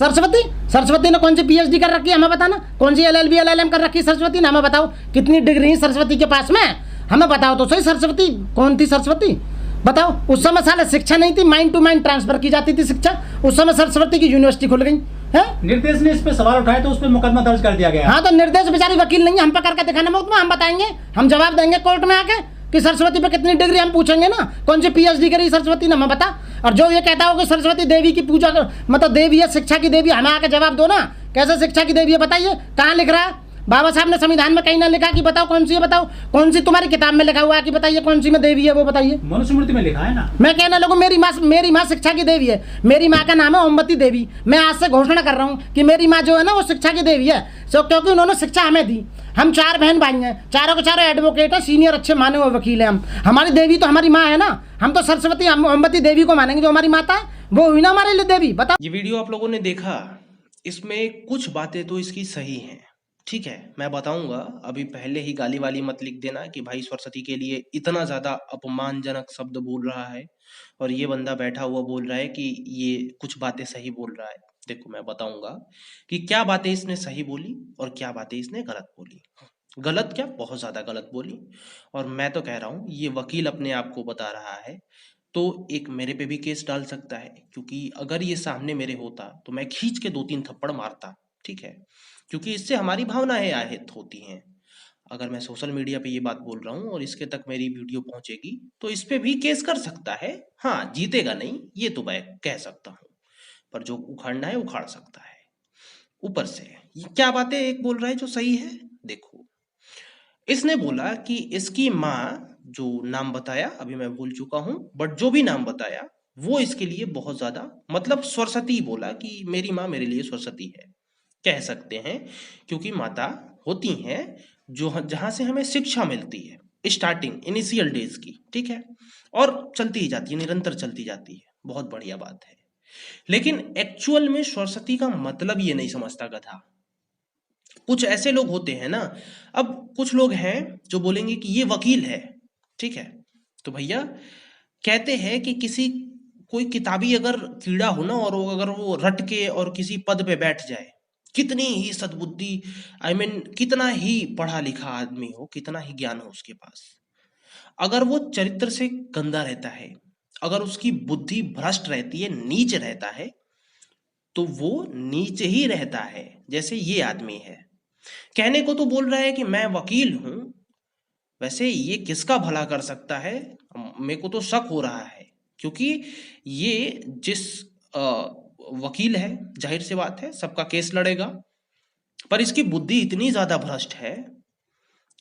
सरस्वती सरस्वती ने कौन सी पीएचडी कर रखी है हमें बताना, कौन सी एलएलबी एलएलएम कर रखी है सरस्वती ने, हमें बताओ कितनी डिग्री सरस्वती के पास में, हमें बताओ तो सही। सरस्वती कौन थी सरस्वती बताओ। उस समय साले शिक्षा नहीं थी, माइंड टू माइंड ट्रांसफर की जाती थी शिक्षा। उस समय सरस्वती की यूनिवर्सिटी खुल गई है। निर्देश ने इस पे सवाल उठाए तो उस पर मुकदमा दर्ज कर दिया गया। हाँ तो निर्देश बेचारी वकील नहीं है, हम पे करके दिखाना मुकदमा, हम बताएंगे, हम जवाब देंगे कोर्ट में आके कि सरस्वती पे कितनी डिग्री, हम पूछेंगे ना कौन सी पीएचडी करी सरस्वती ने, हमें बता। और जो ये कहता हो कि सरस्वती देवी की पूजा मतलब देवी है, शिक्षा की देवी, हमें आके जवाब दो ना, कैसे शिक्षा की देवी है बताइए, कहाँ लिख रहा है? बाबा साहब ने संविधान में कहीं ना लिखा कि बताओ कौन सी है, बताओ कौन सी तुम्हारी किताब में लिखा हुआ है कि बताइए कौन सी में देवी है वो बताइए। मनुस्मृति में लिखा है ना। मैं कहना लोगों मेरी माँ शिक्षा की देवी है, मेरी माँ का नाम है ओमवती देवी। मैं आज से घोषणा कर रहा हूँ कि मेरी माँ जो है ना वो शिक्षा की देवी है, सो क्योंकि उन्होंने शिक्षा हमें दी। हम 4 बहन भाई हैं, चारों के चारों एडवोकेट हैं, सीनियर अच्छे माने हुए वकील हैं हम। हमारी देवी तो हमारी माँ है ना, हम तो सरस्वती ओमवती देवी को मानेंगे, जो हमारी माता है वो हुई ना हमारे लिए देवी। बताओ। ये वीडियो आप लोगों ने देखा, इसमें कुछ बातें तो इसकी सही हैं, ठीक है, मैं बताऊंगा। अभी पहले ही गाली वाली मत लिख देना कि भाई सरस्वती के लिए इतना ज्यादा अपमानजनक शब्द बोल रहा है और ये बंदा बैठा हुआ बोल रहा है कि ये कुछ बातें सही बोल रहा है। देखो मैं बताऊंगा कि क्या बातें इसने सही बोली और क्या बातें इसने गलत बोली। गलत क्या, बहुत ज्यादा गलत बोली। और मैं तो कह रहा हूँ ये वकील अपने आप को बता रहा है तो एक मेरे पे भी केस डाल सकता है, क्योंकि अगर ये सामने मेरे होता तो मैं खींच के 2-3 थप्पड़ मारता, ठीक है, क्योंकि इससे हमारी भावनाएं आहत होती हैं। अगर मैं सोशल मीडिया पे ये बात बोल रहा हूँ और इसके तक मेरी वीडियो पहुंचेगी तो इस पे भी केस कर सकता है। हाँ जीतेगा नहीं ये तो मैं कह सकता हूँ, पर जो उखाड़ना है उखाड़ सकता है। ऊपर से ये क्या बातें एक बोल रहा है जो सही है। देखो इसने बोला कि इसकी माँ, जो नाम बताया अभी मैं भूल चुका हूं, बट जो भी नाम बताया वो इसके लिए बहुत ज्यादा, मतलब सरस्वती बोला कि मेरी माँ मेरे लिए सरस्वती है, कह सकते हैं, क्योंकि माता होती हैं जो जहां से हमें शिक्षा मिलती है स्टार्टिंग इनिशियल डेज की, ठीक है, और चलती ही जाती है, निरंतर चलती जाती है, बहुत बढ़िया बात है। लेकिन एक्चुअल में सरस्वती का मतलब ये नहीं समझता गधा। कुछ ऐसे लोग होते हैं ना, अब कुछ लोग हैं जो बोलेंगे कि ये वकील है, ठीक है, तो भैया कहते हैं कि किसी कोई किताबी अगर कीड़ा हो ना और अगर वो रट के और किसी पद पे बैठ जाए, कितनी ही सद्बुद्धि, आई मीन कितना ही पढ़ा लिखा आदमी हो, कितना ही ज्ञान हो उसके पास, अगर वो चरित्र से गंदा रहता है, अगर उसकी बुद्धि भ्रष्ट रहती है, नीच रहता है, तो वो नीचे ही रहता है। जैसे ये आदमी है, कहने को तो बोल रहा है कि मैं वकील हूं, वैसे ये किसका भला कर सकता है, मेरे को तो शक हो रहा है, क्योंकि ये जिस वकील है, जाहिर सी बात है सबका केस लड़ेगा, पर इसकी बुद्धि इतनी ज्यादा भ्रष्ट है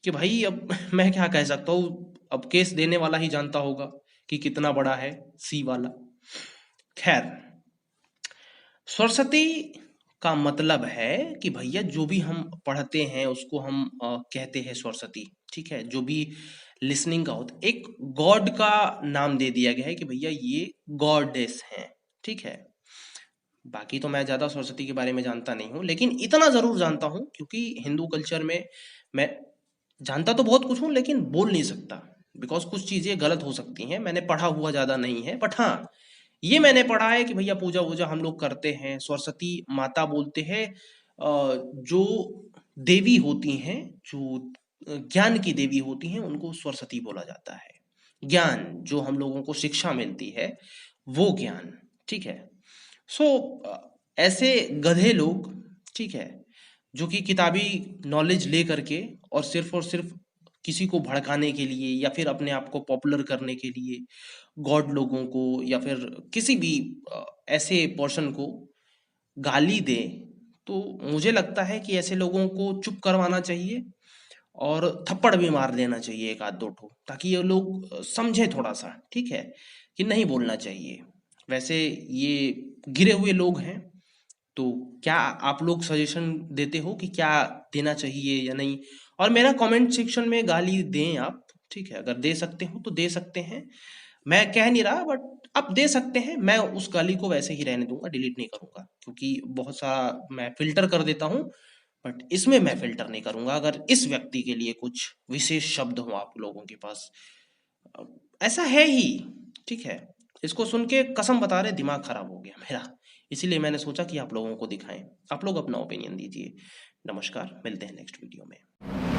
कि भाई अब मैं क्या कह सकता हूँ, अब केस देने वाला ही जानता होगा कि कितना बड़ा है सी वाला। खैर, सरस्वती का मतलब है कि भैया जो भी हम पढ़ते हैं उसको हम कहते हैं सरस्वती, ठीक है, जो भी लिसनिंग का होता है, एक गॉड का नाम दे दिया गया है कि भैया ये गॉडेस हैं, ठीक है। बाकी तो मैं ज्यादा सरस्वती के बारे में जानता नहीं हूँ, लेकिन इतना जरूर जानता हूँ क्योंकि हिंदू कल्चर में मैं जानता तो बहुत कुछ हूँ लेकिन बोल नहीं सकता, बिकॉज कुछ चीजें गलत हो सकती हैं, मैंने पढ़ा हुआ ज्यादा नहीं है, बट हाँ ये मैंने पढ़ा है कि भैया पूजा वूजा हम लोग करते हैं, सरस्वती माता बोलते हैं, जो देवी होती हैं, जो ज्ञान की देवी होती हैं, उनको सरस्वती बोला जाता है। ज्ञान जो हम लोगों को शिक्षा मिलती है वो ज्ञान, ठीक है। सो ऐसे गधे लोग, ठीक है, जो कि किताबी नॉलेज ले करके और सिर्फ किसी को भड़काने के लिए या फिर अपने आप को पॉपुलर करने के लिए गॉड लोगों को या फिर किसी भी ऐसे पर्सन को गाली दे, तो मुझे लगता है कि ऐसे लोगों को चुप करवाना चाहिए और थप्पड़ भी मार देना चाहिए 1-2 ठो, ताकि ये लोग समझे थोड़ा सा, ठीक है, कि नहीं बोलना चाहिए। वैसे ये गिरे हुए लोग हैं, तो क्या आप लोग सजेशन देते हो कि क्या देना चाहिए या नहीं, और मेरा कमेंट सेक्शन में गाली दें आप, ठीक है, अगर दे सकते हो तो दे सकते हैं, मैं कह नहीं रहा, बट आप दे सकते हैं, मैं उस गाली को वैसे ही रहने दूंगा, डिलीट नहीं करूंगा, क्योंकि बहुत सारा मैं फिल्टर कर देता हूँ, बट इसमें मैं फिल्टर नहीं करूंगा। अगर इस व्यक्ति के लिए कुछ विशेष शब्द हो आप लोगों के पास, ऐसा है ही, ठीक है, इसको सुन के कसम बता रहे दिमाग खराब हो गया मेरा, इसीलिए मैंने सोचा कि आप लोगों को दिखाएं। आप लोग अपना ओपिनियन दीजिए। नमस्कार, मिलते हैं नेक्स्ट वीडियो में।